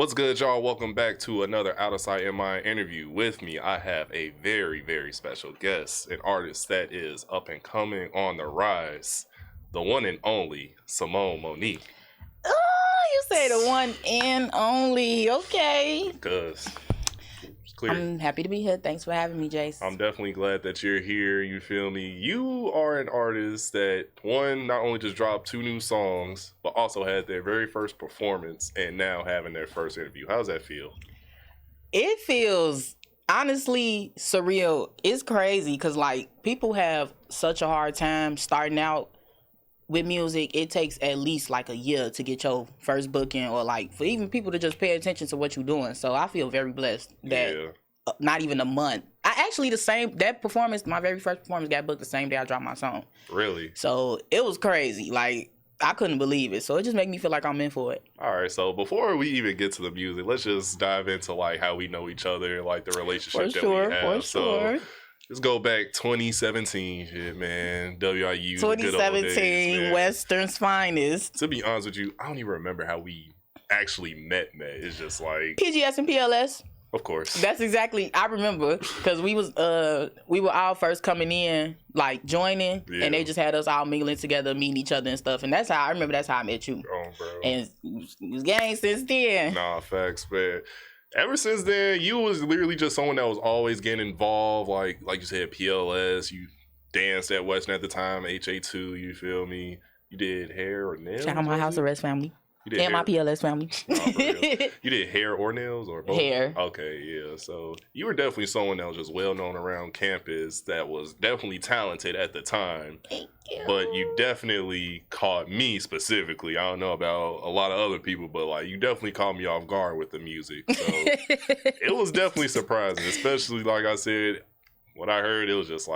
What's good, y'all? Welcome back to another Out of Sight in Mind interview. With me, I have a very, very special guest, an artist that is up and coming on the rise, the one and only Simone Monique. Oh, you say the one and only. Okay. Because it's clear. I'm happy to be here. Thanks for having me, Jace. I'm definitely glad that you're here. You feel me? You are an artist that, one, not only just dropped 2 new songs, but also had their very first performance and now having their first interview. How does that feel? It feels honestly surreal. It's crazy because people have such a hard time starting out with music. It takes at least a year to get your first booking, or for even people to just pay attention to what you're doing. So I feel very blessed that not even a month. I actually that performance, my very first performance, got booked the same day I dropped my song. Really? So it was crazy. I couldn't believe it. So it just made me feel like I'm in for it. All right. So before we even get to the music, let's just dive into how we know each other, the relationship that we have. So let's go back 2017, shit, man. WIU, 2017, days, Western's finest. To be honest with you, I don't even remember how we actually met. It's just PGS and PLS. Of course. That's exactly, I remember, because we were all first coming in, joining, and they just had us all mingling together, meeting each other and stuff. And that's how I met you. Oh, bro. And it was gang since then. Nah, facts, man. Ever since then, you was literally just someone that was always getting involved. Like you said, PLS, you danced at Western at the time, HA2, you feel me? You did hair or nails? Shout out my house arrest family. You did and my PLS family. You did hair or nails or both? Hair. Okay, yeah. So you were definitely someone that was just well known around campus, that was definitely talented at the time. Thank you. But you definitely caught me specifically. I don't know about a lot of other people, but you definitely caught me off guard with the music. So it was definitely surprising, especially like I said, what I heard, it was just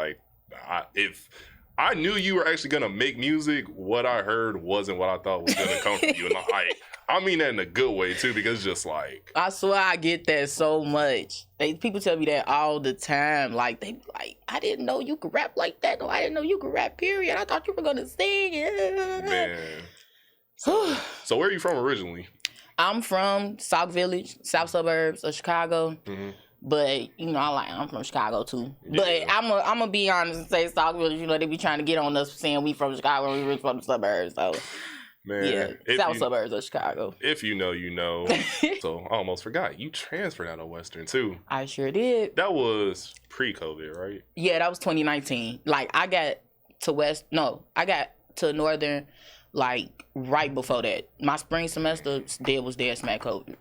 if I knew you were actually gonna make music, what I heard wasn't what I thought was gonna come from you. And I mean that in a good way too, because it's just I swear I get that so much. People tell me that all the time. They be like, I didn't know you could rap like that. No, I didn't know you could rap, period. I thought you were gonna sing. Man. So where are you from originally? I'm from South Village, South suburbs of Chicago. Mm-hmm. But, I'm from Chicago, too. Yeah. But I'm gonna be honest and say South Village, they be trying to get on us saying we from Chicago and we really from the suburbs. So, man, yeah, South suburbs of Chicago. If you know, you know. So, I almost forgot. You transferred out of Western, too. I sure did. That was pre-COVID, right? Yeah, that was 2019. I got to Northern, right before that. My spring semester was there smack COVID.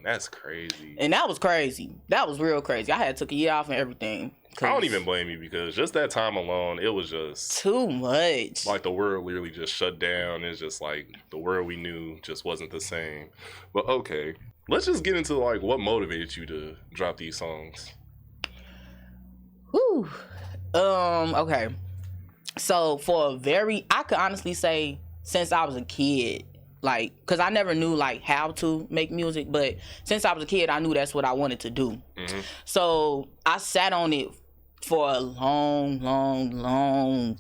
That's crazy. And that was crazy. That was real crazy. I had took a year off and everything. I don't even blame you, because just that time alone, it was just too much. The world literally just shut down. It's just the world we knew just wasn't the same. But okay, let's just get into what motivated you to drop these songs. Whew. Okay. So I could honestly say since I was a kid, because I never knew how to make music, but since I was a kid, I knew that's what I wanted to do. Mm-hmm. So I sat on it for a long,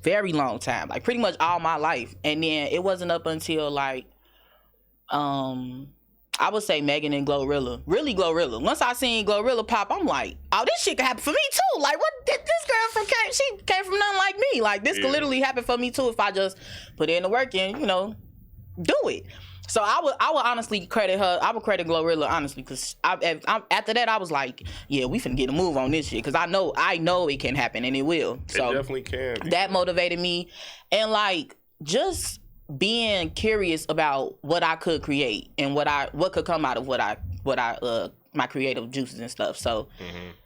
very long time, pretty much all my life. And then it wasn't up until I would say Megan and Glorilla. Really Glorilla. Once I seen Glorilla pop, I'm like, oh, this shit could happen for me too. What did this girl she came from nothing like me. This could literally happen for me too if I just put in the work and, do it. So I would honestly credit her. I would credit Glorilla honestly, because after that I was like, yeah, we finna get a move on this shit, because I know it can happen and it will. So it definitely can. That motivated me, and just being curious about what I could create and what could come out of what I my creative juices and stuff. So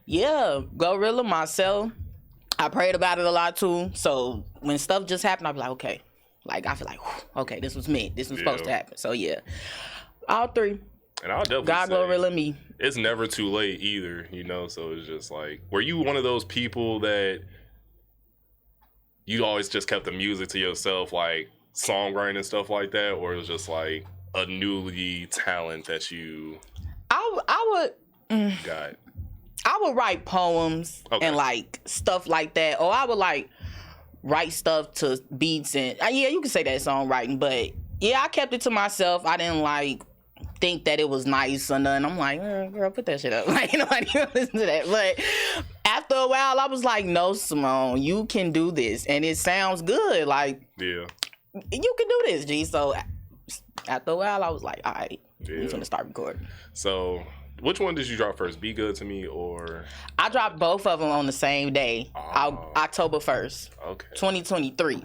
yeah, Glorilla, myself. I prayed about it a lot too. So when stuff just happened, I'd be like, okay. I feel okay, this was me. This was supposed to happen. So, yeah. All 3. And I'll definitely God, Glorilla, me. It's never too late either, so it's just were you one of those people that you always just kept the music to yourself, songwriting and stuff like that, or it was just a newly talent that you I would write poems and, stuff like that, or I would, write stuff to beats and yeah, you can say that songwriting, but yeah, I kept it to myself. I didn't think that it was nice or nothing. I'm like, girl, put that shit up. Like, nobody gonna listen to that. But after a while, I was like, no, Simone, you can do this. And it sounds good. Like, yeah, you can do this, G. So after a while, I was like, all right, we're gonna start recording. So which one did you drop first? Be Good to Me or? I dropped both of them on the same day, October 1st, 2023.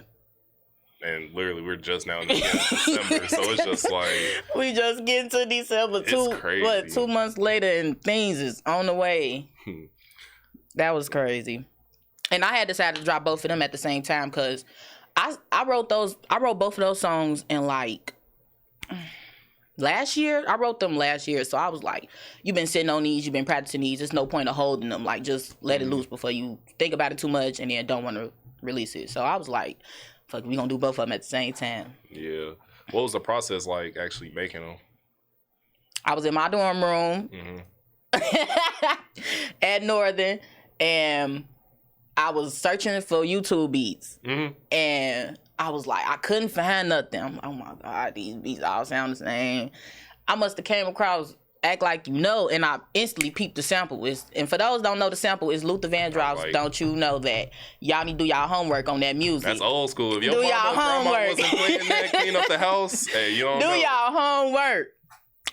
And literally, we're just now in the beginning of December, so it's just like... We just get to December. It's crazy. 2 months later, and things is on the way. That was crazy. And I had decided to drop both of them at the same time, because I wrote both of those songs in, like, last year. I wrote them last year, so I was like, you've been sitting on these, you've been practicing these, there's no point of holding them. Like, just let it loose before you think about it too much and then don't want to release it. So I was like... Fuck, we gonna do both of them at the same time. Yeah. What was the process like actually making them? I was in my dorm room at Northern, and I was searching for YouTube beats. And I was like, I couldn't find nothing. I'm like, oh my God, these beats all sound the same. I must have came across Act Like You Know, and I instantly peeped the sample. And for those who don't know, the sample is Luther Vandross. Like, don't you know that? Y'all need to do y'all homework on that music. That's old school. If your grandma wasn't playing that, clean up the house, hey, you don't know. Do y'all homework.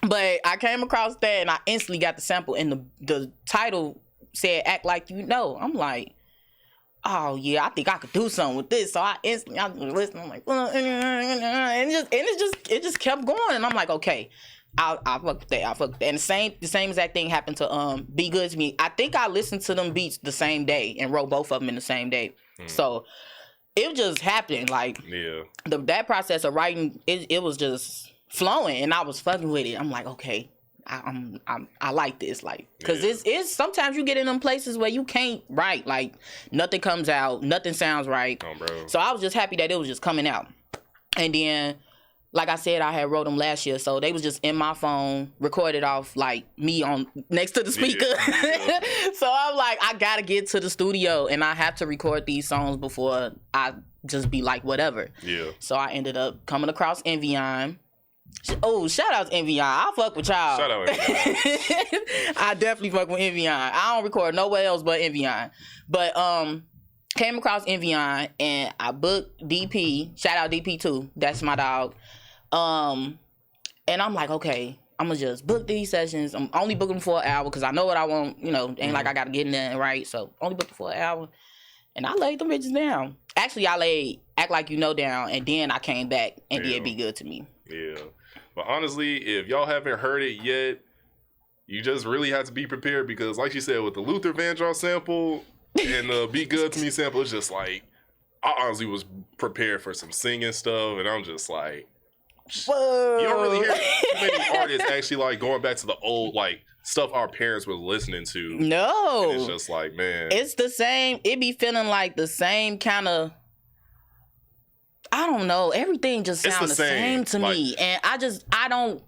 But I came across that, and I instantly got the sample, and the title said Act Like You Know. I'm like, oh yeah, I think I could do something with this. So I was listening. I'm like, and it just kept going, and I'm like, okay. I fuck with that. And the same exact thing happened to Be Good to Me. I think I listened to them beats the same day and wrote both of them in the same day. So it just happened. Like, that process of writing, it was just flowing, and I was fucking with it. I'm like, okay, I like this, like, because it's sometimes you get in them places where you can't write, like, nothing comes out, nothing sounds right. Oh, bro. So I was just happy that it was just coming out, and then. Like I said, I had wrote them last year, so they was just in my phone, recorded off like me on next to the speaker. So I'm like, I gotta get to the studio, and I have to record these songs before I just be like whatever. Yeah. So I ended up coming across Envion. Oh, shout out to Envion. I fuck with y'all. Shout out Envion. I definitely fuck with Envion. I don't record nowhere else but Envion. But came across Envion, and I booked DP. Shout out DP too. That's my dog. And I'm like, okay, I'm gonna just book these sessions. I'm only booking for an hour because I know what I want. You know, ain't like I gotta get in there and write. So only booking for an hour, and I laid them bitches down. Actually, I laid Act Like You Know down, and then I came back and did Be Good to Me. Yeah, but honestly, if y'all haven't heard it yet, you just really have to be prepared because, like you said, with the Luther Vandross sample and the Be Good to Me sample, it's just like I honestly was prepared for some singing stuff, and I'm just like. Whoa. You don't really hear too many artists actually like going back to the old like stuff our parents were listening to. No, and it's just like, man, it's the same. It be feeling like the same kind of. I don't know. Everything just sounds the same to me, and I don't.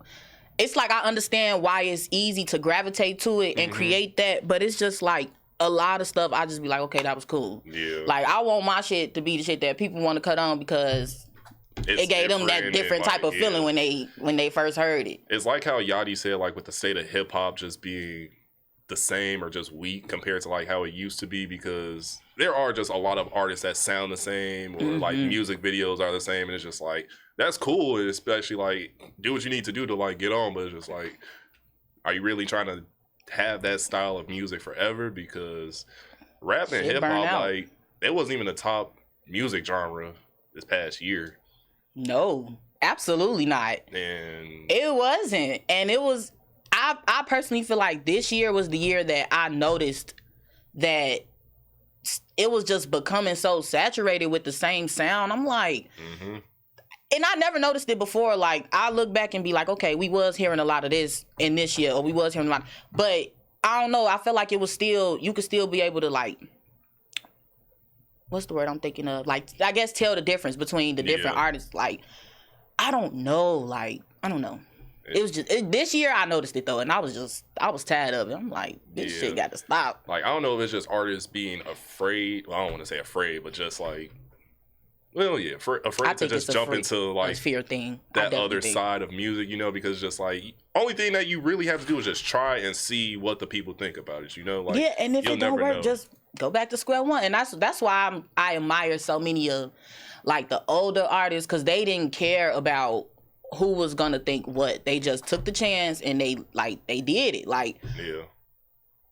It's like I understand why it's easy to gravitate to it and create that, but it's just like a lot of stuff. I just be like, okay, that was cool. Yeah. Like I want my shit to be the shit that people want to cut on because. It gave them that different type of feeling when they first heard it. It's like how Yachty said, like with the state of hip hop just being the same or just weak compared to like how it used to be, because there are just a lot of artists that sound the same or like music videos are the same, and it's just like that's cool, and especially like do what you need to do to like get on, but it's just like, are you really trying to have that style of music forever? Because rap and hip hop, like it wasn't even the top music genre this past year. No, absolutely not. And it wasn't. And it was, I personally feel like this year was the year that I noticed that it was just becoming so saturated with the same sound. I'm like, and I never noticed it before. Like, I look back and be like, okay, we was hearing a lot of this in this year, or we was hearing a lot. But I don't know. I feel like it was still, you could still be able to like, what's the word I'm thinking of? Like, I guess tell the difference between the different artists. Like, I don't know. Like, I don't know. It was just, this year I noticed it though, and I was tired of it. I'm like, this shit got to stop. Like, I don't know if it's just artists being afraid. Well, I don't want to say afraid, but just like Well, yeah, afraid to just jump into like fear thing. That other side of music, you know, because just like only thing that you really have to do is just try and see what the people think about it, you know. Like, yeah, and if it don't work, just go back to square one. And that's why I admire so many of like the older artists, because they didn't care about who was gonna think what. They just took the chance and they did it. Like, yeah.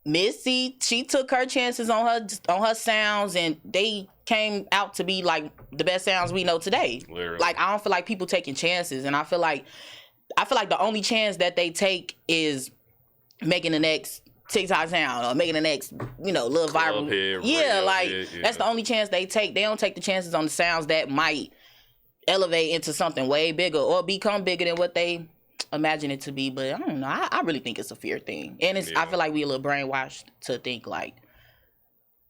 Missy, she took her chances on her sounds, and they came out to be like the best sounds we know today. Literally. Like, I don't feel like people taking chances, and I feel like the only chance that they take is making the next TikTok sound or making the next, little viral. That's the only chance they take. They don't take the chances on the sounds that might elevate into something way bigger or become bigger than what they imagine it to be. But I don't know. I really think it's a fear thing, and I feel like we a little brainwashed to think like,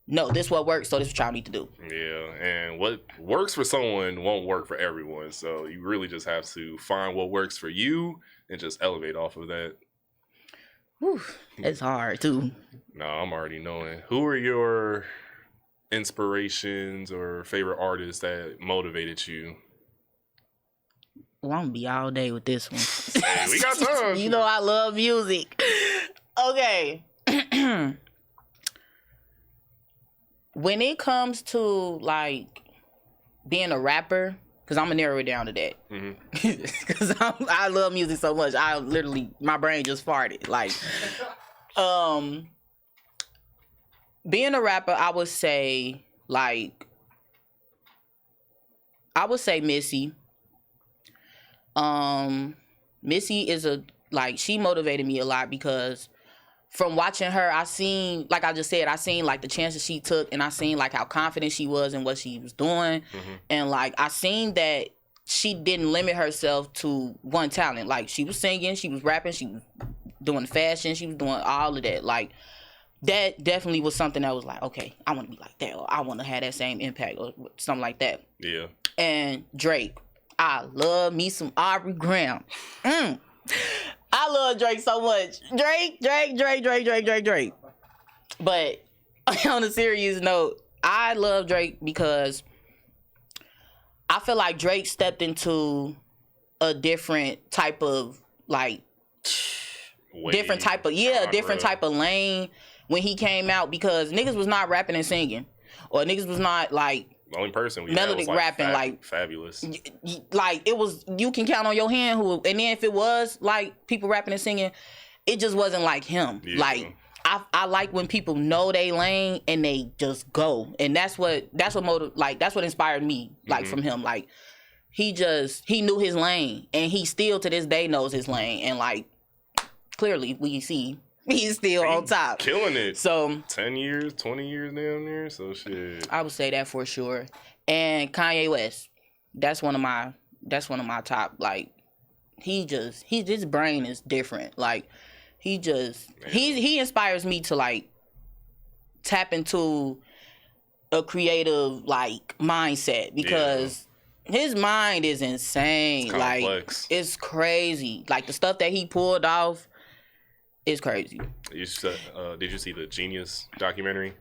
no, this what works, so this is what y'all need to do. Yeah, and what works for someone won't work for everyone. So you really just have to find what works for you and just elevate off of that. Whew, it's hard too. No, I'm already knowing. Who are your inspirations or favorite artists that motivated you? Well, I'm gonna be all day with this one. Hey, we got time. You know I love music. Okay. When it comes to like being a rapper, because I'm gonna narrow it down to that. Because I love music so much. I literally, my brain just farted. Like, being a rapper, I would say Missy. Missy is she motivated me a lot because from watching her, I seen like the chances she took, and I seen like how confident she was in what she was doing. And like I seen that she didn't limit herself to one talent. Like, she was singing, she was rapping, she was doing fashion, she was doing all of that. Like, that definitely was something that was like, okay, I want to be like that, or I want to have that same impact, or something like that. Yeah. And Drake, I love me some Aubrey Graham. I love Drake so much. Drake. But on a serious note, I love Drake because I feel like Drake stepped into a different type of different type of lane when he came out, because niggas was not rapping and singing, or niggas was not like the only person we melodic had was rapping Fabulous. Like, it was, you can count on your hand who, and then if it was like people rapping and singing, it just wasn't like him. Yeah. Like, I like when people know they lane and they just go, and that's what inspired me, like, from him. Like, he knew his lane, and he still to this day knows his lane, and like, clearly we see he's still on top, killing it. So 10 years, 20 years down there. So shit, I would say that for sure. And Kanye West, that's one of my top. Like, his brain is different. Like, he inspires me to like tap into a creative like mindset, because his mind is insane. It's complex. Like, it's crazy. Like, the stuff that he pulled off is crazy. Did you see the Genius documentary?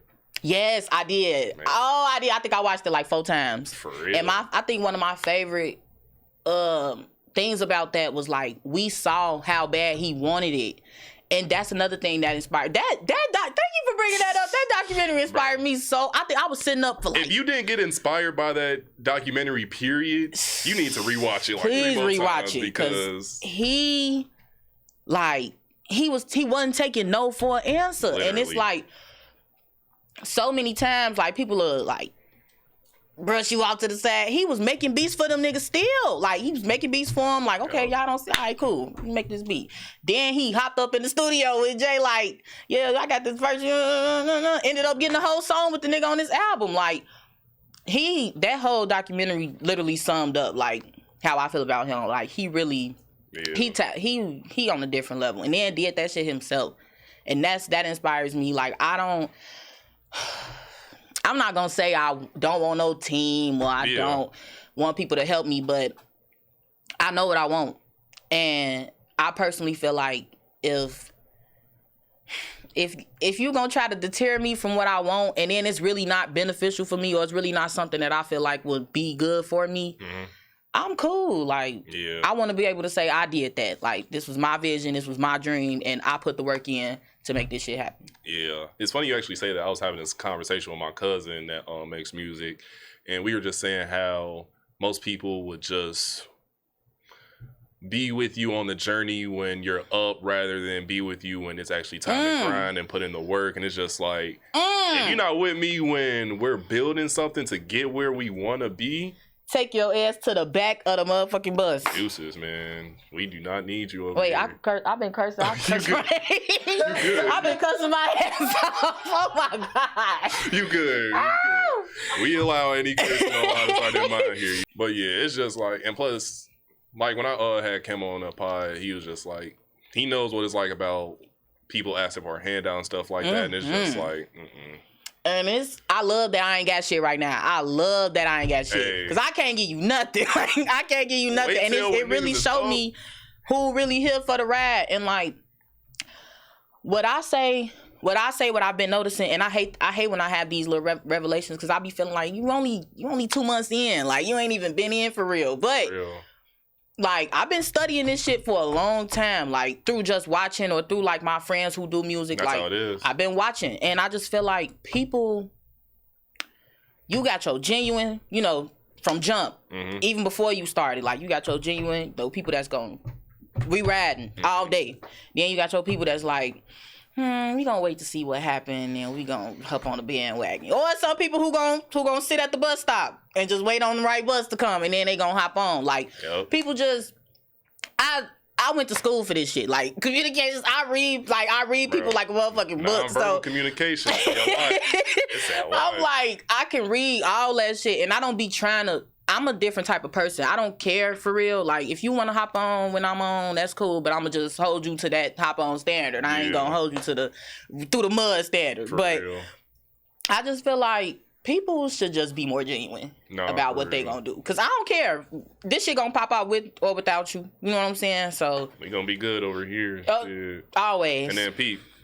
Yes, I did. Man. Oh, I did. I think I watched it like 4 times. For real? And I think one of my favorite things about that was like, we saw how bad he wanted it. And that's another thing that inspired that. Thank you for bringing that up. That documentary inspired me so. I think I was sitting up for like. If you didn't get inspired by that documentary, period, you need to rewatch it. Like, please rewatch it, because he wasn't taking no for an answer. Literally. And it's like, so many times, like, people are like, brush you off to the side. He was making beats for them niggas still. Like, he was making beats for them. Like, okay, y'all don't see. All right, cool. You make this beat. Then he hopped up in the studio with Jay, like, yeah, I got this version. Ended up getting the whole song with the nigga on this album. Like, that whole documentary literally summed up, like, how I feel about him. Like, he really, he on a different level. And then did that shit himself. And that inspires me. Like, I'm not gonna say I don't want no team, or I don't want people to help me, but I know what I want. And I personally feel like if if you gonna try to deter me from what I want, and then it's really not beneficial for me, or it's really not something that I feel like would be good for me, I'm cool. Like, I want to be able to say I did that. Like, this was my vision, this was my dream, and I put the work in to make this shit happen. Yeah, it's funny you actually say that. I was having this conversation with my cousin that makes music, and we were just saying how most people would just be with you on the journey when you're up rather than be with you when it's actually time to grind and put in the work. And it's just like, if you're not with me when we're building something to get where we want to be, take your ass to the back of the motherfucking bus. Deuces, man. We do not need you over Wait, here. I've been cursing. I've been cursing my ass off. Oh my God. You good. We allow any cursing on outside their mind here. But yeah, it's just like, and plus, like when I had Kim on a pod, he was just like, he knows what it's like about people asking for a handout and stuff like that. And it's just like, And I love that I ain't got shit right now. I love that I ain't got shit. Because I can't give you nothing. Like, I can't give you nothing. And it really showed me who really here for the ride. And like, what I've been noticing, and I hate when I have these little revelations, because I be feeling like you only 2 months in. Like, you ain't even been in for real. But like, I've been studying this shit for a long time, like through just watching or through like my friends who do music. That's like, how it is. I've been watching, and I just feel like people, you got your genuine, from jump, even before you started. Like, you got your genuine, those people that's going, we riding all day. Then you got your people that's like, we gonna wait to see what happened, and we gonna hop on the bandwagon. Or some people who gonna sit at the bus stop and just wait on the right bus to come, and then they gonna hop on. Like, people just, I went to school for this shit. Like, communications, I read people like a motherfucking book. So communication. I'm like, I can read all that shit, and I don't be trying to. I'm a different type of person. I don't care for real. Like, if you want to hop on when I'm on, that's cool. But I'm going to just hold you to that hop on standard. I ain't going to hold you to through the mud standard. But real. I just feel like people should just be more genuine about what they going to do. Because I don't care. This shit going to pop out with or without you. You know what I'm saying? So we going to be good over here. Always. And then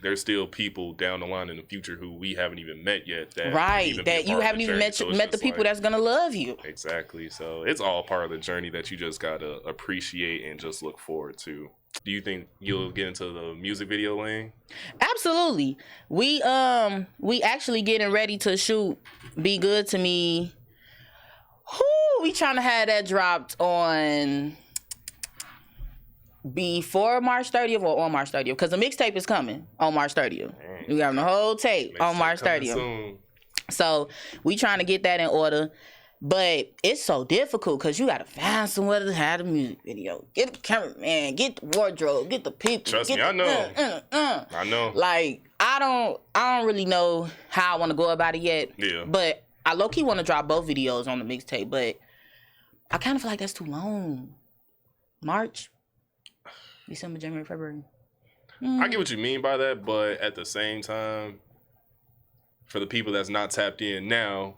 there's still people down the line in the future who we haven't even met yet. That you haven't even met the people that's going to love you. Exactly. So it's all part of the journey that you just got to appreciate and just look forward to. Do you think you'll get into the music video lane? Absolutely. We actually getting ready to shoot Be Good to Me. We trying to have that dropped on before March 30th or on March 30th, because the mixtape is coming on March 30th. We got the whole tape on March 30th. Soon. So we trying to get that in order, but it's so difficult because you got to find somewhere to have the music video. Get the cameraman, get the wardrobe, get the people. Trust me, I know. I know. Like, I don't really know how I want to go about it yet. Yeah. But I low-key want to drop both videos on the mixtape, but I kind of feel like that's too long. March? December, January, February. I get what you mean by that, but at the same time, for the people that's not tapped in now,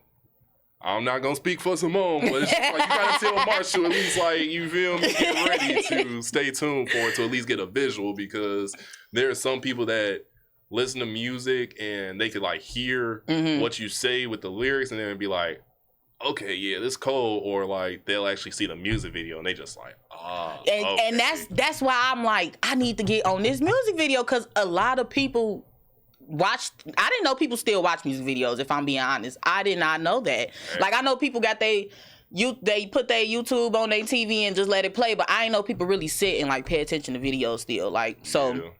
I'm not gonna speak for Simone, but it's just like, you gotta tell March to at least, like, you feel me, get ready to stay tuned for it, to at least get a visual, because there are some people that listen to music and they could like hear what you say with the lyrics and then be like, okay, yeah, this cold, or like they'll actually see the music video and they just like, and that's why I'm like, I need to get on this music video, because a lot of people I didn't know people still watch music videos, if I'm being honest. I did not know that. Right. Like, I know people got they put their YouTube on their TV and just let it play, but I didn't know people really sit and like pay attention to videos still. Like, so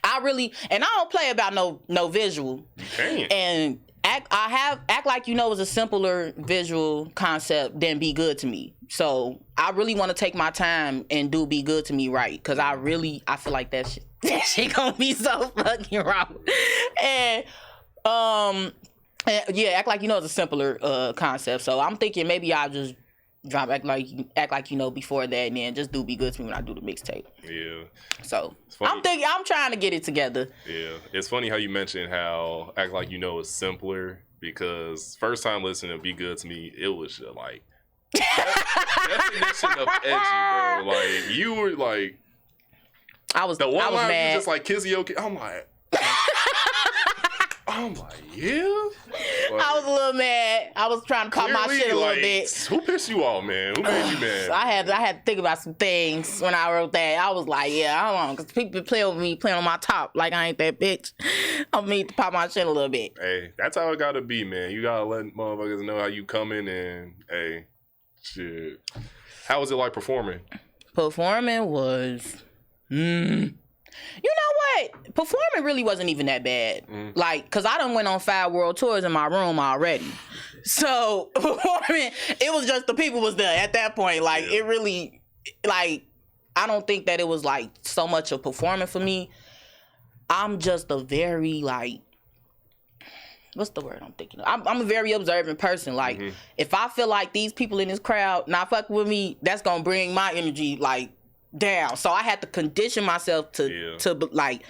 I don't play about no visual. You can't. And Act Like You Know is a simpler visual concept than Be Good to Me. So I really want to take my time and do Be Good to Me right, because I feel like that shit gonna be so fucking wrong. And Act Like You Know is a simpler concept. So I'm thinking maybe I'll just drop Act Like You Know before that, and then just do Be Good to Me when I do the mixtape. Yeah. So I'm trying to get it together. Yeah. It's funny how you mentioned how Act Like You Know is simpler, because first time listening to Be Good to Me, it was just like definition of edgy, bro. Like, you were like, I was mad. You just like Kizzy, okay. I'm like, I'm like, yeah. Like, I was a little mad. I was trying to pop my shit a little bit. Who pissed you off, man? Who made you mad? I had to think about some things when I wrote that. I was like, yeah, I don't know, because people play with me, playing on my top like I ain't that bitch. I need to pop my shit a little bit. Hey, that's how it gotta be, man. You gotta let motherfuckers know how you coming, and hey, shit. How was it like performing? Performing was, you know what? Performing really wasn't even that bad. Like, cause I done went on 5 world tours in my room already. So performing, it was just the people was there at that point. Like, it really, like, I don't think that it was like so much of performing for me. I'm just a very like, what's the word I'm thinking of? I'm a very observant person. Like, if I feel like these people in this crowd not fucking with me, that's gonna bring my energy like down. So I had to condition myself to like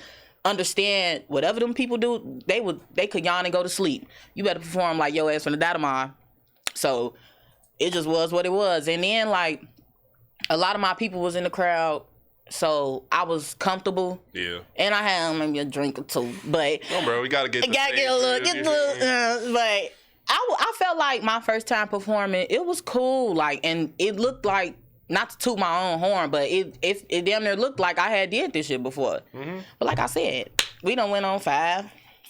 understand whatever them people do, they could yawn and go to sleep. You better perform like your ass from the dynamite. So it just was what it was. And then like a lot of my people was in the crowd, so I was comfortable. Yeah. And I had maybe a drink or two, but bro, we gotta get a little. But I felt like my first time performing, it was cool. Like, and it looked like, not to toot my own horn, but it damn near looked like I had did this shit before. But like I said, we done went on five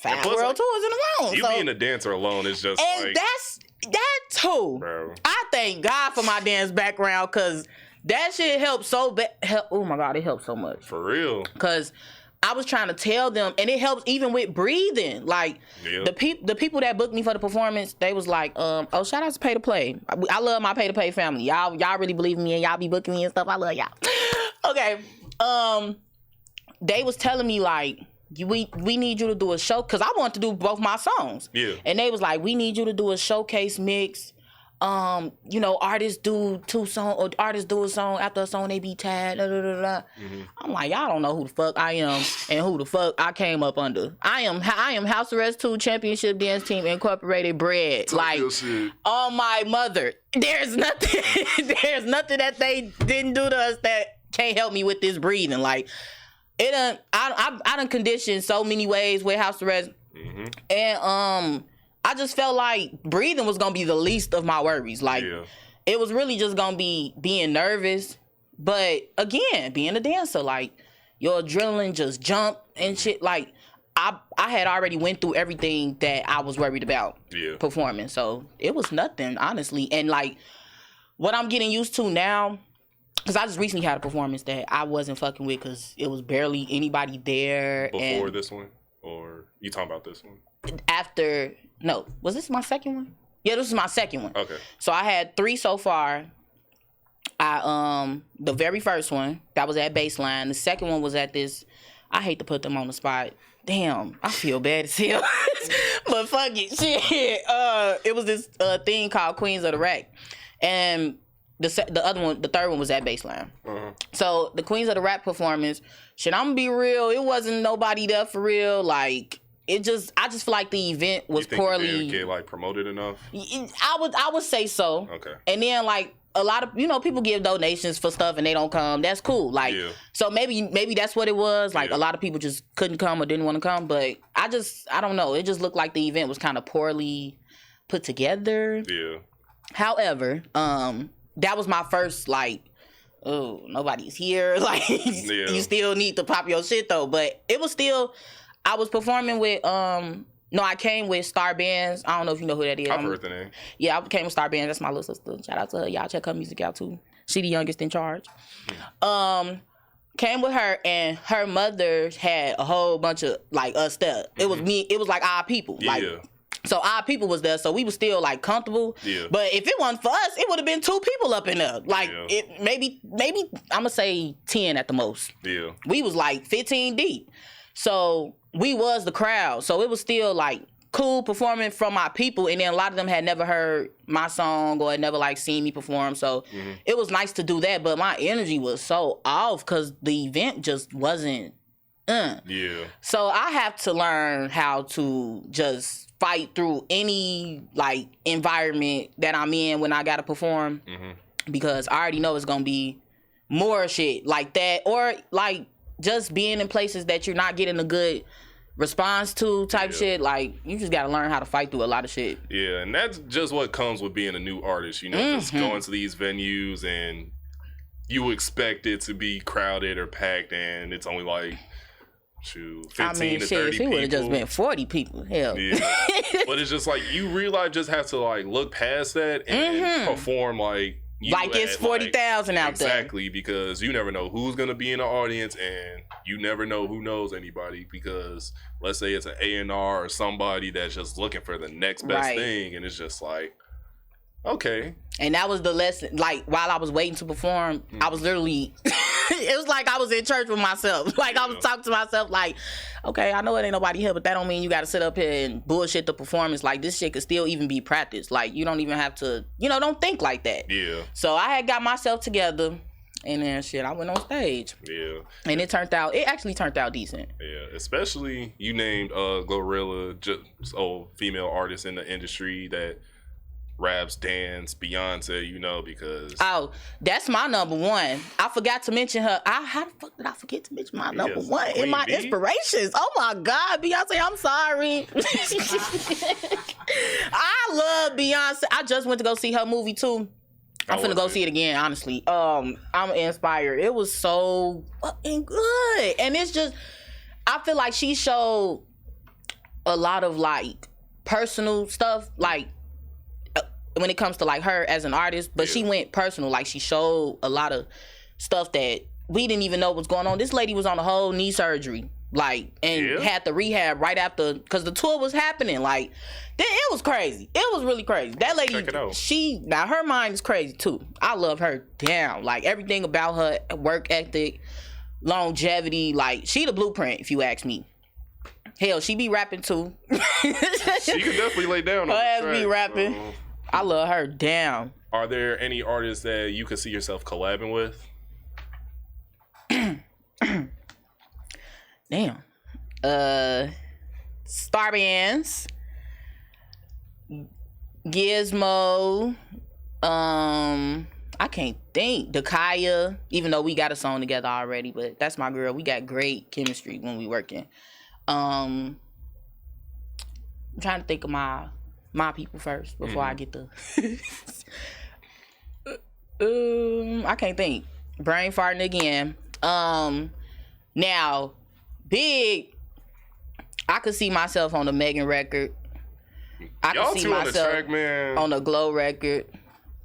world tours in a row. You being a dancer alone is just and like, that too. Bro. I thank God for my dance background, because that shit helped so bad. Oh my God, it helped so much. For real. Because I was trying to tell them, and it helps even with breathing. Like, the people that booked me for the performance, they was like, oh, shout out to Pay to Play. I love my Pay to Play family. Y'all really believe in me, and y'all be booking me and stuff. I love y'all. Okay. They was telling me like, we need you to do a show, because I wanted to do both my songs. Yeah. And they was like, we need you to do a showcase mix. You know, artists do 2 songs, or artists do a song after a song, they be tagged. I'm like, y'all don't know who the fuck I am and who the fuck I came up under. I am House Arrest 2 Championship Dance Team Incorporated bred. Like, on my mother, there's nothing that they didn't do to us that can't help me with this breathing. Like, I done conditioned so many ways with House Arrest, and I just felt like breathing was gonna be the least of my worries. Like, it was really just gonna be being nervous. But again, being a dancer, like, your adrenaline just jump and shit. Like, I had already went through everything that I was worried about performing. So it was nothing, honestly. And like, what I'm getting used to now, because I just recently had a performance that I wasn't fucking with, because it was barely anybody there. Before this one? Or you talking about this one? After... No, was this my second one? Yeah, this is my second one. Okay. So I had 3 so far. The very first one, that was at Baseline. The second one was at this, I hate to put them on the spot. Damn, I feel bad as hell. But fuck it, shit. It was this thing called Queens of the Rack. And the other one, the third one was at Baseline. So the Queens of the Rap performance, shit, I'm gonna be real, it wasn't nobody there for real. Like, I just feel like the event was poorly. You think get like promoted enough? I would say so. Okay. And then like a lot of people give donations for stuff and they don't come. That's cool. Like, so maybe that's what it was. Like, a lot of people just couldn't come or didn't want to come. But I don't know. It just looked like the event was kind of poorly put together. Yeah. However, that was my first like, oh, nobody's here. Like, you still need to pop your shit though. But it was still. I was performing with, I came with Star Bands. I don't know if you know who that is. I've heard the name. Yeah, I came with Star Bands. That's my little sister. Shout out to her. Y'all check her music out too. She the youngest in charge. Came with her, and her mother had a whole bunch of, like, us there. It was me. It was like our people. Like, so our people was there, so we was still like comfortable. Yeah. But if it wasn't for us, it would have been 2 people up in there. Like, it maybe I'm gonna say 10 at the most. Yeah. We was like 15 deep. So we was the crowd. So it was still like cool performing from my people, and then a lot of them had never heard my song or had never like seen me perform. So it was nice to do that, but my energy was so off because the event just wasn't. Yeah. So I have to learn how to just fight through any like environment that I'm in when I gotta perform, because I already know it's gonna be more shit like that, or like just being in places that you're not getting a good responds to type shit. Like, you just gotta learn how to fight through a lot of shit. Yeah, and that's just what comes with being a new artist. You know, just going to these venues and you expect it to be crowded or packed, and it's only like 15 to 30 people. If it would have just been 40 people, hell. Yeah. But it's just like, you realize just have to like look past that and perform like it's 40,000 out there. Exactly, because you never know who's gonna be in the audience, and you never know who knows anybody. Because let's say it's an A&R or somebody that's just looking for the next best thing, and it's just like, okay. And that was the lesson. Like, while I was waiting to perform, I was literally, it was like I was in church with myself. Like, I was talking to myself like, okay, I know it ain't nobody here, but that don't mean you got to sit up here and bullshit the performance. Like, this shit could still even be practiced. Like, you don't even have to, don't think like that. Yeah. So I had got myself together, and then I went on stage. Yeah. And it actually turned out decent. Yeah, especially you named Glorilla, just female artist in the industry that raps, dance, Beyonce, because... Oh, that's my number one. I forgot to mention her. How the fuck did I forget to mention my number one in my inspirations? Oh my God, Beyonce, I'm sorry. I love Beyonce. I just went to go see her movie too. I'm finna go see it again, honestly. I'm inspired. It was so fucking good. And it's just, I feel like she showed a lot of like personal stuff, like when it comes to like her as an artist, but she went personal. Like, she showed a lot of stuff that we didn't even know was going on. This lady was on a whole knee surgery, like, and had the rehab right after, because the tour was happening. Like, then it was crazy. It was really crazy. That lady, now her mind is crazy too. I love her down. Like, everything about her work ethic, longevity, like, she the blueprint, if you ask me. Hell, she be rapping too. She can definitely lay down on her ass the track, be rapping. I love her down. Are there any artists that you could see yourself collabing with? Damn. Star Bands, Gizmo, I can't think. Dakaya, even though we got a song together already, but that's my girl. We got great chemistry when we working. I'm trying to think of my people first before I get the I can't think. Brain farting again. Now, Big, I could see myself on the Megan record. I could see myself on the Glow record.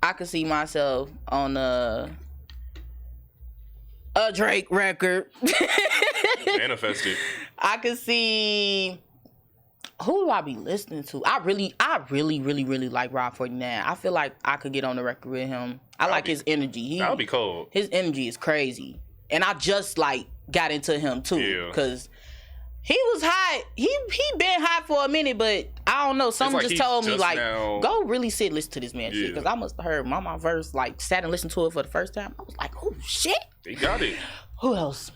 I could see myself on a Drake record. Manifested. I could see. Who do I be listening to? I really like Rob 49. I feel like I could get on the record with him. I like his energy. That'll be cold. His energy is crazy. And I just like got into him too. Because he was hot. He been hot for a minute, but I don't know. Someone just told me like, go really sit listen to this man shit. Because I must have heard my verse, like sat and listened to it for the first time. I was like, oh shit. He got it. Who else?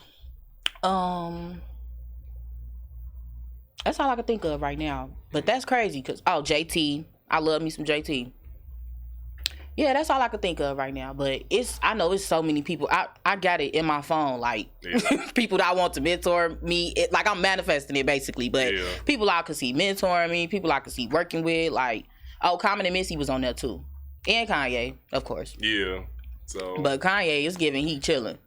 That's all I can think of right now. But that's crazy because, JT. I love me some JT. Yeah, that's all I can think of right now. But I know it's so many people. I got it in my phone, like, people that I want to mentor me. Like, I'm manifesting it, basically. But people I could see mentoring me, people I could see working with, like, Common and Missy was on there, too. And Kanye, of course. Yeah. So. But Kanye is giving, he chilling.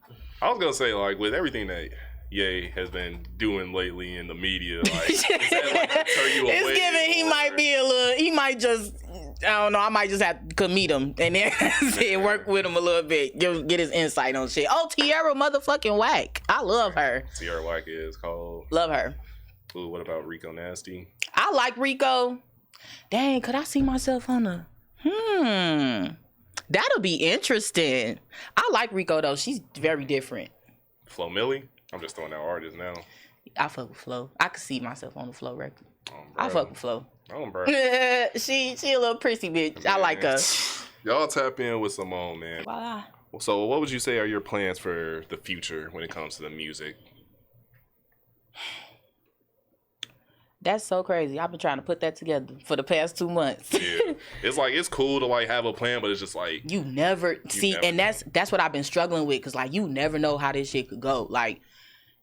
I was going to say, like, with everything that Ye has been doing lately in the media, like, is that like to turn you away? It's giving he might just, I don't know, I might just have to meet him and then work with him a little bit, get his insight on shit. Oh, Tierra motherfucking Whack. I love her. Tierra Whack is called. Love her. Ooh, what about Rico Nasty? I like Rico. Dang, could I see myself on a, that'll be interesting. I like Rico though. She's very different. Flo Milli? I'm just throwing out artists now. I fuck with Flo. I could see myself on the Flo record. I fuck with Flo. Bro. she a little prissy bitch. Man. I like her. Y'all tap in with Simone, man. Voila. So what would you say are your plans for the future when it comes to the music? That's so crazy. I've been trying to put that together for the past 2 months. Yeah. It's like, it's cool to like have a plan, but it's just like you never see, and that's what I've been struggling with, because like you never know how this shit could go. Like,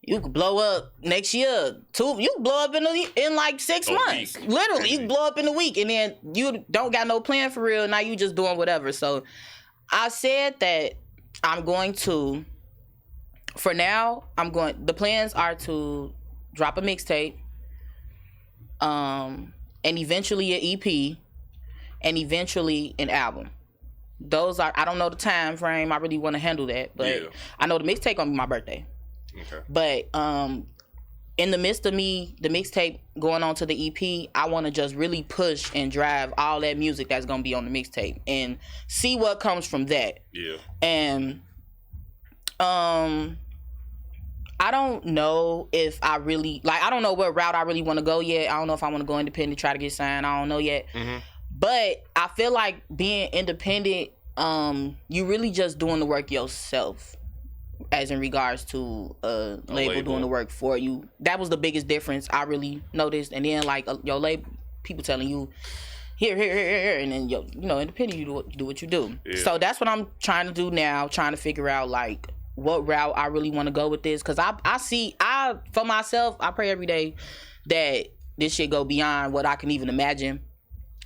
You could blow up next year. You could blow up in like 6 months. Week. Literally, you could blow up in a week, and then you don't got no plan for real. Now you just doing whatever. So I said that I'm going to. For now, the plans are to drop a mixtape, and eventually an EP, and eventually an album. Those are, I don't know the time frame. I really want to handle that, but I know the mixtape gonna be my birthday. Okay. But in the midst of me, the mixtape going on to the EP, I want to just really push and drive all that music that's gonna be on the mixtape and see what comes from that. Yeah. And I don't know if I really, I don't know what route I really want to go yet. I don't know if I want to go independent, try to get signed. I don't know yet. Mm-hmm. But I feel like being independent, you really just doing the work yourself, as in regards to a label doing the work for you. That was the biggest difference I really noticed. And then your label, people telling you, here, and then independent, you do what you do. Yeah. So that's what I'm trying to do now, trying to figure out what route I really want to go with this. Because I for myself, I pray every day that this shit go beyond what I can even imagine.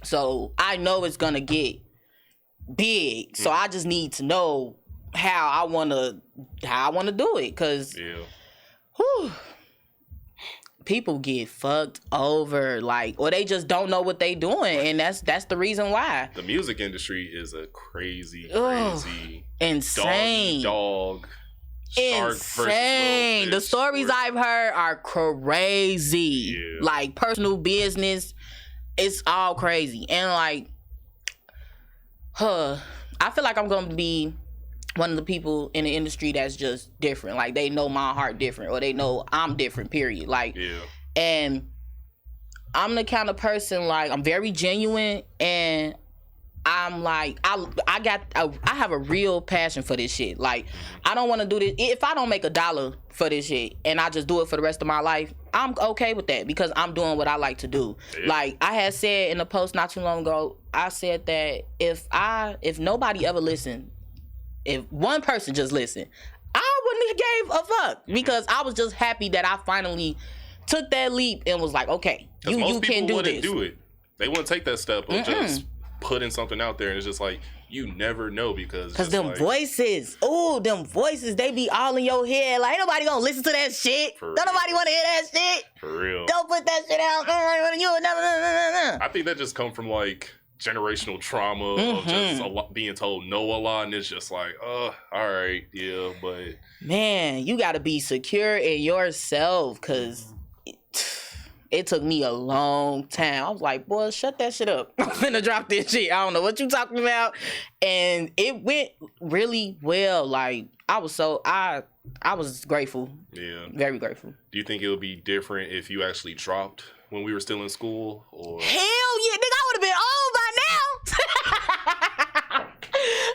So I know it's going to get big. So I just need to know how I want to do it. Because people get fucked over, or they just don't know what they doing. And that's the reason why. The music industry is a crazy, insane. Dog. Insane. The stories I've heard are crazy. Yeah. Personal business, it's all crazy. And I feel like I'm gonna be one of the people in the industry that's just different. They know my heart different, or they know I'm different, period. And I'm the kind of person, I'm very genuine, and I'm I have a real passion for this shit. I don't want to do this. If I don't make $1 for this shit and I just do it for the rest of my life, I'm okay with that, because I'm doing what I like to do. Yeah. I had said in a post not too long ago, I said that if nobody ever listened, if one person just listened, I wouldn't have gave a fuck, because I was just happy that I finally took that leap and was like, okay, you can do this. Do it. They wouldn't take that step of just putting something out there, and it's just you never know, because them voices, they be all in your head. Ain't nobody gonna listen to that shit. Don't nobody want to hear that shit. For real. Don't put that shit out. I think that just come from generational trauma of just being told no a lot, and it's just all right, yeah, but man, you gotta be secure in yourself, because it took me a long time. I was like, boy, shut that shit up. I'm finna drop this shit. I don't know what you talking about. And it went really well. I was grateful. Yeah. Very grateful. Do you think it would be different if you actually dropped when we were still in school? Or hell yeah, nigga, I would have been on by now.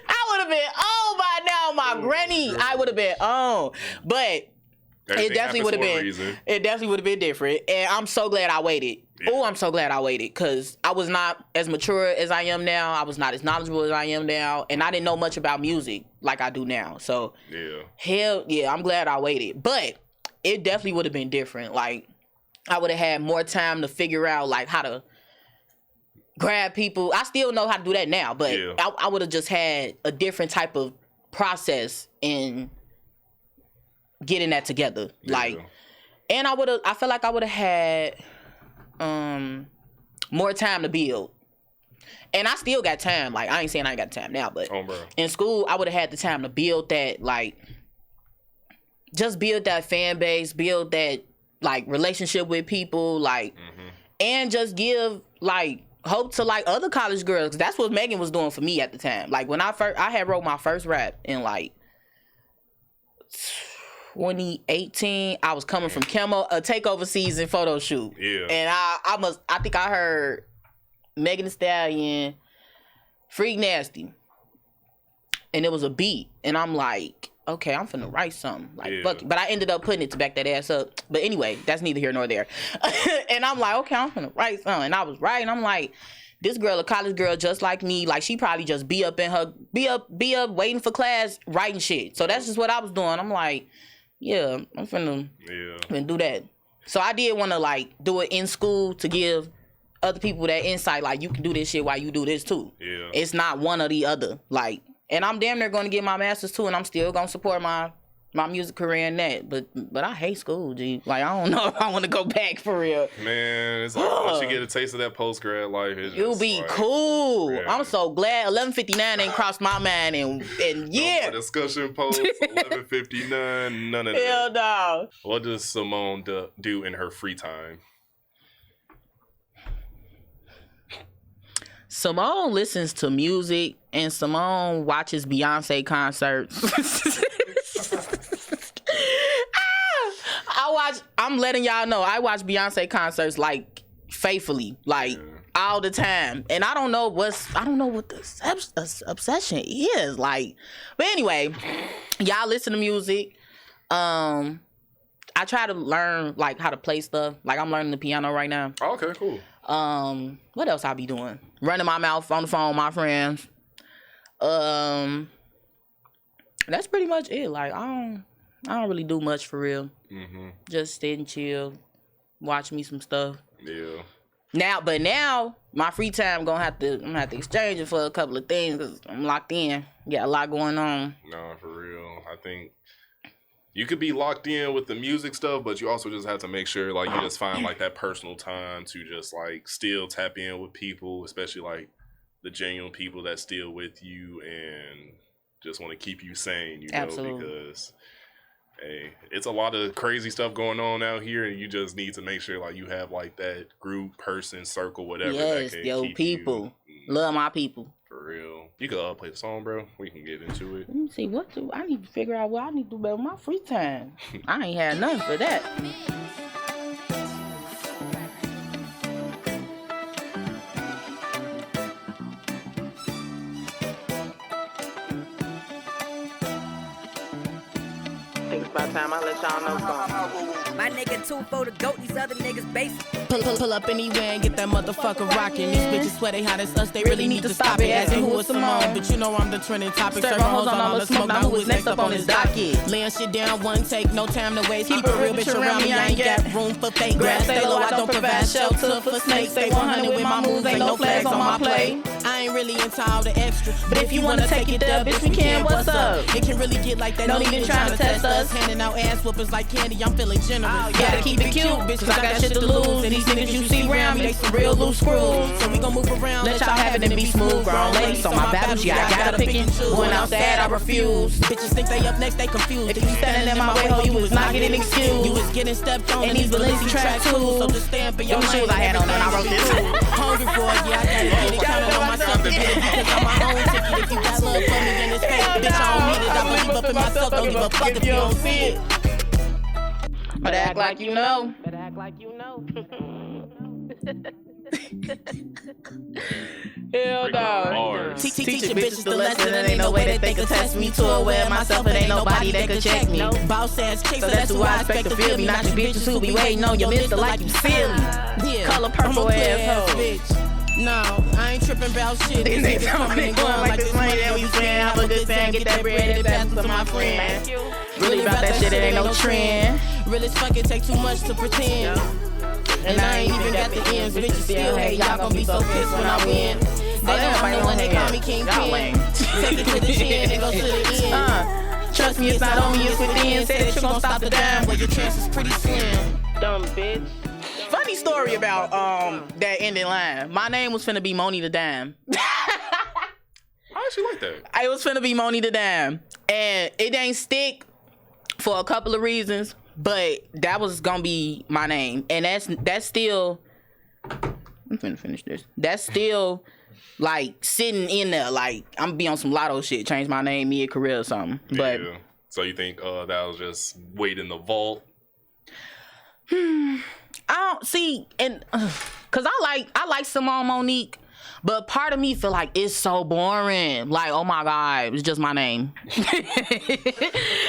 I would have been on by now, my granny. I would have been on. But it definitely would have been different. And I'm so glad I waited. Yeah. Oh, I'm so glad I waited, because I was not as mature as I am now. I was not as knowledgeable as I am now. And I didn't know much about music like I do now. So, hell yeah, I'm glad I waited. But it definitely would have been different. I would have had more time to figure out, how to grab people. I still know how to do that now. But I would have just had a different type of process in getting that together. And I feel like I would have had more time to build. And I still got time. I ain't saying I ain't got time now, but in school I would have had the time to build that, just build that fan base, build that relationship with people, and just give hope to hope to college girls. 'Cause that's what Megan was doing for me at the time. When I had wrote my first rap in 2018, I was coming from Camo, a takeover season photo shoot. Yeah. And I think I heard Megan Thee Stallion, Freak Nasty. And it was a beat. And I'm like, okay, I'm finna write something. Fuck it. But I ended up putting it to back that ass up. But anyway, that's neither here nor there. And I'm like, okay, I'm finna write something. And I was writing. I'm like, this girl, a college girl just like me, she probably just be up waiting for class, writing shit. So that's just what I was doing. I'm like, yeah, I'm finna do that. So I did want to like do it in school to give other people that insight, like you can do this shit while you do this too. Yeah. It's not one or the other. Like, and I'm damn near going to get my master's too, and I'm still going to support my music career in that. But I hate school, G. Like, I don't know if I want to go back for real. Man, it's like, once you get a taste of that post-grad life, it'll be like, cool. Yeah. I'm so glad 11:59 ain't crossed my mind, and yeah. No discussion post, 11:59, none of that. Hell no. What does Simone do in her free time? Simone listens to music, and Simone watches Beyonce concerts. I'm letting y'all know, I watch Beyonce concerts like faithfully, like all the time. And I don't know what the obsession is. Like, but anyway, y'all listen to music. I try to learn like how to play stuff. Like I'm learning the piano right now. Oh, okay, cool. What else I be doing? Running my mouth on the phone with my friends. That's pretty much it. Like I don't really do much for real. Mm-hmm. Just sit and chill, watch me some stuff. Yeah. Now my free time I'm gonna have to exchange it for a couple of things because I'm locked in. Got a lot going on. No, for real. I think you could be locked in with the music stuff, but you also just have to make sure like you just find like that personal time to just like still tap in with people, especially like the genuine people that still with you and just want to keep you sane, you know, because hey, it's a lot of crazy stuff going on out here, and you just need to make sure like you have like that group, person, circle, whatever. Yes, that can yo, keep people. You. Love my people. For real. You could play the song, bro. We can get into it. Let me see, I need to figure out what I need to do better with my free time. I ain't had nothing for that. By the time I let y'all know something. My nigga 2 for the goat, these other niggas basic. Pull up anywhere and get that motherfucker rockin'. These bitches swear they hot as us, they really need to stop it. Asking who is Simone, but you know I'm the trending topic. Serving hoes on all the smoke, now who is next up on his docket? Laying shit down, one take, no time to waste. Keep a real bitch around me, I ain't got room for fake grass. Stay low, I don't provide shelter for snakes. Stay 100 with my moves, ain't no flags on my plate. I ain't really into all the extra, but if you wanna take it there, bitch, we can, what's up? It can really get like that, don't even try to test us. Handing out ass whoopers like candy, I'm feeling generous. Gotta keep it cute, bitch, cause I got shit to lose. And these niggas you see around me, they some real loose screws. So we gon' move around, let y'all have it and be smooth. Grown ladies on my battles, yeah, I gotta pick and choose. When I'm sad, I refuse. Bitches think they up next, they confused. If you standing in my way, ho, you was not getting excused. You was getting stepped on in these Balenci track tools. So just stand for your shoes I had on when I wrote this. Hungry for it, yeah, I gotta get it. Counting on myself to get it because I'm my own ticket. If you got love for me in this face, bitch, I don't need it. I believe up in myself, don't give a fuck if you don't see it. But act like you know. But act like you know. Hell no. Teaching bitches the lesson, and ain't no way that they could test me to aware myself. It ain't nobody that could check me. Boss ass chicks, so that's who I expect to feel me. Not your bitches who be waiting on your mister like you silly. Yeah, color purple asshole. Bitch. No, I ain't tripping about shit. These niggas coming and going like this money that we spend. Have a good time, get that bread and pass it to my friend. Really about that shit, it ain't no trend. Real as fuck, it take too much to pretend. And I ain't even got the ends. Bitches still hate, y'all gon' be so pissed when I win. They don't know when they call me Kingpin. Take it to the chin and go to the end. Trust me, it's not on me, it's within. Say that you gon' stop the dime, but your chance is pretty slim. Dumb bitch. Funny story about that ending line. My name was finna be Monique the Dime. I actually like that. I was finna be Monique the Dime. And it ain't stick for a couple of reasons, but that was gonna be my name. And that's still, I'm finna finish this. That's still like sitting in there. Like I'm gonna be on some lotto shit, change my name mid-career or something. But yeah. So you think that was just weight in the vault? I don't see, and cause I like Simone Monique, but part of me feel like it's so boring. Like, oh my God, it's just my name. I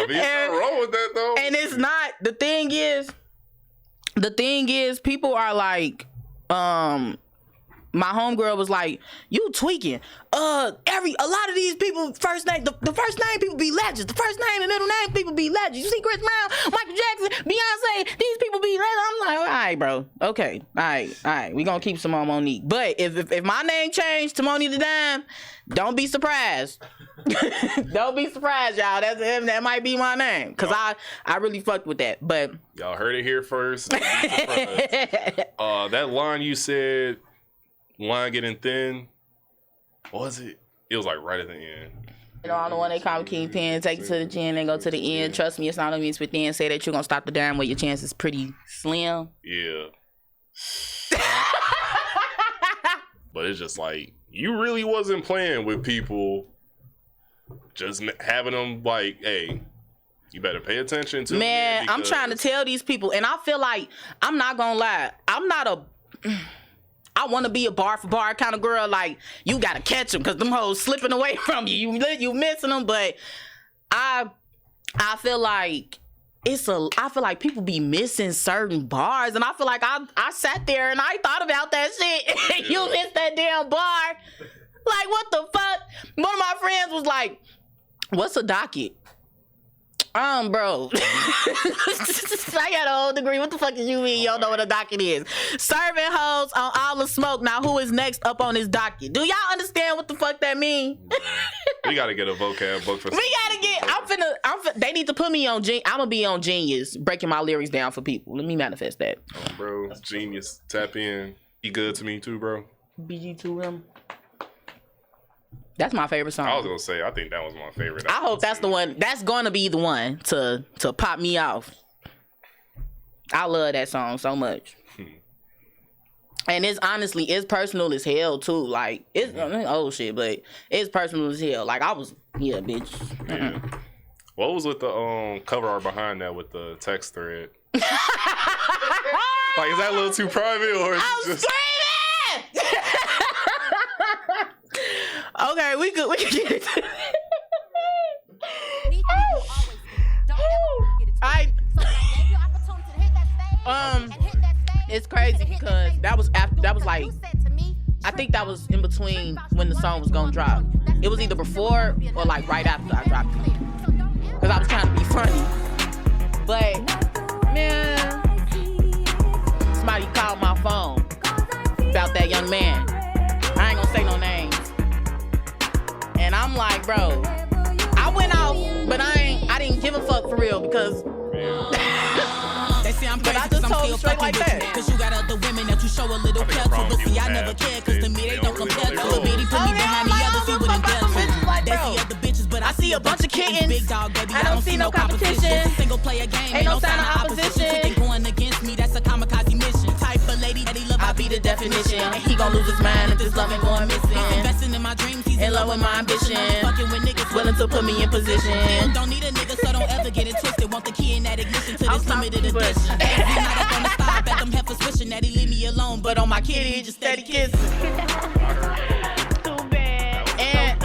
mean, you're not wrong with that though. And it's not. The thing is, people are like, my homegirl was like, "You tweaking? A lot of these people first name, the first name people be legends. The first name and middle name people be legends. You see Chris Brown, Michael Jackson, Beyonce, these people be legends." I'm like, all right, bro. Okay, all right. We gonna keep Simone Monique. But if my name changed to Monique the Dime, don't be surprised. Don't be surprised, y'all. That might be my name, cause I really fucked with that. But y'all heard it here first. That line you said, line getting thin. What was it? It was like right at the end. You know, I'm the one they call Kingpin. Take it to the gym and go to the end. Trust me, it's not only within. Say that you're gonna stop the dime where your chance is pretty slim. Yeah. But it's just like, you really wasn't playing with people. Just having them like, hey, you better pay attention to man. I'm trying to tell these people, and I feel like, I'm not gonna lie, I want to be a bar for bar kind of girl. Like, you gotta catch them because them hoes slipping away from you. You missing them, but I feel like I feel like people be missing certain bars, and I feel like I sat there and I thought about that shit. You missed that damn bar. Like, what the fuck? One of my friends was like, "What's a docket?" Bro. I got a whole degree. What the fuck do you mean you don't know what a docket is? Serving hoes on all the smoke. Now who is next up on this docket? Do y'all understand what the fuck that mean? We gotta get a vocab book for they need to put me on I'm gonna be on Genius, breaking my lyrics down for people. Let me manifest that. Oh, bro, Genius. Tap in. Be good to me too, bro. BG2M. That's my favorite song. I was gonna say, I think that was my favorite. I hope that's the one. That's gonna be the one to pop me off. I love that song so much. And it's honestly, it's personal as hell too. Like, it's old shit, but it's personal as hell. Like, I was, yeah, bitch. Yeah. What was with the cover art behind that with the text thread? Like, is that a little too private, or is it just? Screaming! Okay, we could get it. It's crazy because that was like, I think that was in between when the song was gonna drop. It was either before or like right after I dropped it. Cause I was trying to be funny. But man, somebody called my phone about that young man. I ain't gonna say no names. And I'm like, bro, I went out, but I didn't give a fuck for real because they say I'm crazy, but I just told them straight like that. Cause you got other women that you show a little care to, but see I never care, cause to me they don't compare to. Little bitty put me behind the others, he wouldn't dare to. They see other bitches, but I see a bunch of kittens. Big dog, baby, I don't see no competition. Single player game, ain't no sign of opposition. Going against me, that's a kamikaze mission. Type of lady that he love, I be the definition. And he gon' lose his mind if this love ain't going missing. Investing in my dreams, he's in love with my ambition. Fucking with niggas willing to put me in position. Don't need a nigga, so don't ever get it twisted. Want the key in that ignition to this limited edition. Every night up on the star, bet them heifers wishing that he leave me alone, but on my kitty, he just steady kissing. And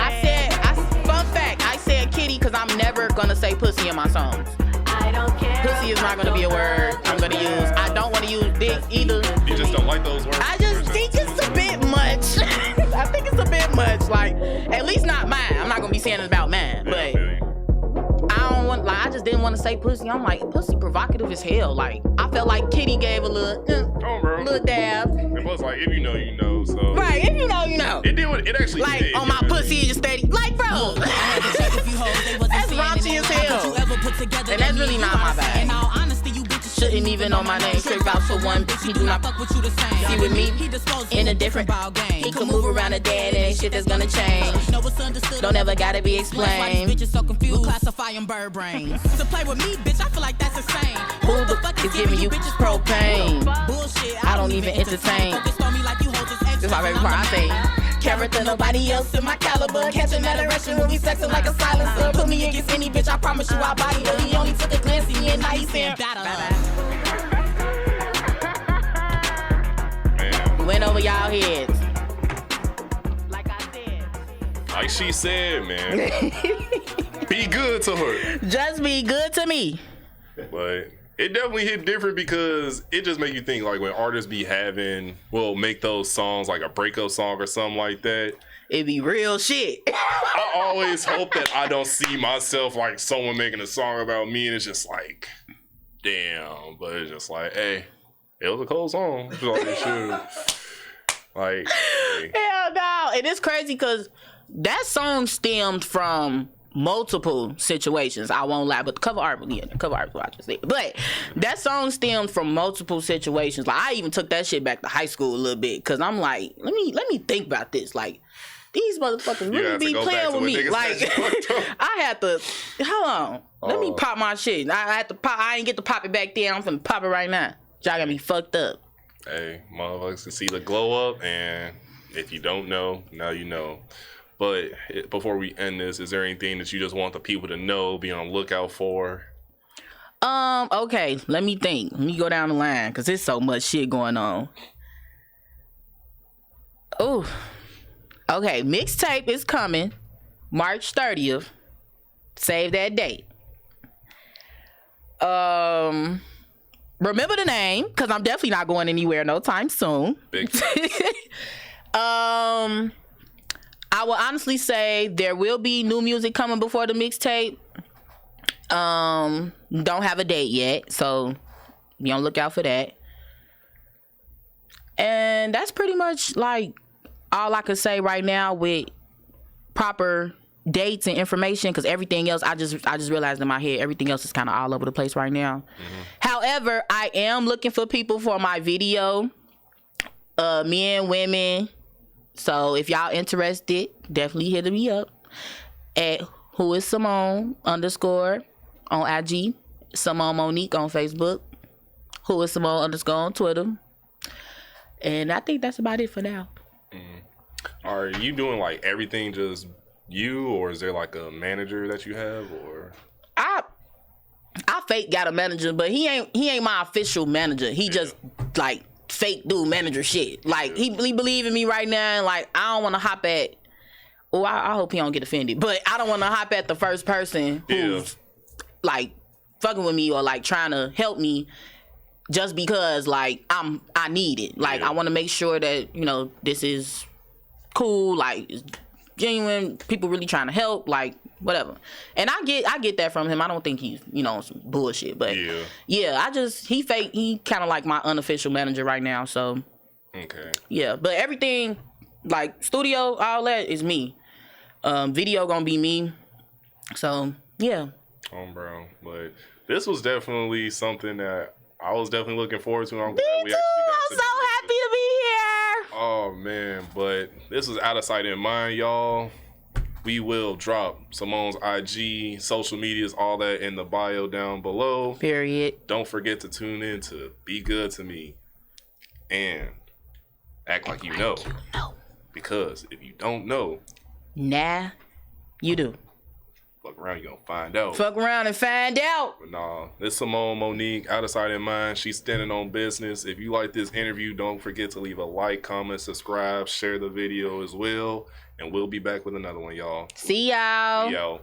fun fact, I said kitty because I'm never gonna say pussy in my songs. I don't care. Pussy is not gonna be a word I'm gonna use. I don't want to use dick either. You just don't like those words? It's just a bit much. I think it's a bit much. Like, at least not mine. I'm not gonna be saying it about mine, but I don't want, like, I just didn't want to say pussy. I'm like, pussy provocative as hell. Like, I felt like Kitty gave a little dab. It was like, if you know, you know. So right, if you know, you know. It did what it actually like, did. On my pussy, you steady. Like, bro. That's raunchy as hell. And that's really not my bag. In all honesty, you bitches shouldn't even know my name. Straight out for one bitch. He do not fuck with you the same. See with me, in a different ball game. He can move around the dead and ain't shit that's gonna change. Don't ever gotta be explained. Bitches so confused, classify them bird brains. To play with me, bitch, I feel like that's insane. Who the fuck is giving you propane? Bullshit, I don't even entertain. This is my favorite part. I say, character nobody else in my caliber. Catching that erection when we sexing like a silencer. Put me against any bitch, I promise you I'll body her. He only took a glance, he and now he's saying Man. Went over y'all heads. Like I said. Like she said, man. Be good to her. Just be good to me. But It definitely hit different because it just make you think like when artists be make those songs like a breakup song or something like that. It be real shit. I always hope that I don't see myself like someone making a song about me and it's just like, damn. But it's just like, hey, it was a cold song. Like, hey. Hell no. And it's crazy because that song stemmed from multiple situations. I won't lie, but the cover art was what I just said. But that song stemmed from multiple situations. Like I even took that shit back to high school a little bit because I'm like, let me think about this. Like these motherfuckers really be playing with me. Like I had to hold on. Let me pop my shit. I had to pop. I ain't get to pop it back there. I'm finna pop it right now. Y'all got me fucked up. Hey, motherfuckers can see the glow up, and if you don't know, now you know. But before we end this, is there anything that you just want the people to know, be on the lookout for? Okay, let me think. Let me go down the line, because there's so much shit going on. Oh, okay, mixtape is coming March 30th. Save that date. Remember the name, because I'm definitely not going anywhere no time soon. Big I will honestly say there will be new music coming before the mixtape. Don't have a date yet, so be on the lookout for that. And that's pretty much like all I could say right now with proper dates and information, because everything else I just realized in my head everything else is kind of all over the place right now. However, I am looking for people for my video, men, women. So if y'all interested, definitely hit me up at whoissimone_ on IG, Simone Monique on Facebook, whoissimone_ on Twitter. And I think that's about it for now. Are you doing like everything just you, or is there like a manager that you have, or? I fake got a manager, but he ain't my official manager. He just like fake do manager shit. Like he believe in me right now, and like I don't want to hop at. Oh, I hope he don't get offended, but I don't want to hop at the first person who's like fucking with me or like trying to help me just because like I need it. Like I want to make sure that this is cool, like it's genuine. People really trying to help, like whatever. And I get that from him. I don't think he's some bullshit, but he fake. He kind of like my unofficial manager right now. So but everything like studio, all that is me. Video gonna be me. So bro, but this was definitely something that I was definitely looking forward to. I'm glad we actually got I'm so happy to be here. Oh man, but this was Out of Sight in Mind, y'all. We will drop Simone's IG, social medias, all that in the bio down below. Period. Don't forget to tune in to Be Good to Me and act like you know. Because if you don't know, nah, you do. Fuck around, you gonna find out. Fuck around and find out. But nah, this Simone Monique, Out of Sight in Mind. She's standing on business. If you like this interview, don't forget to leave a like, comment, subscribe, share the video as well. And we'll be back with another one, y'all. See y'all. See y'all.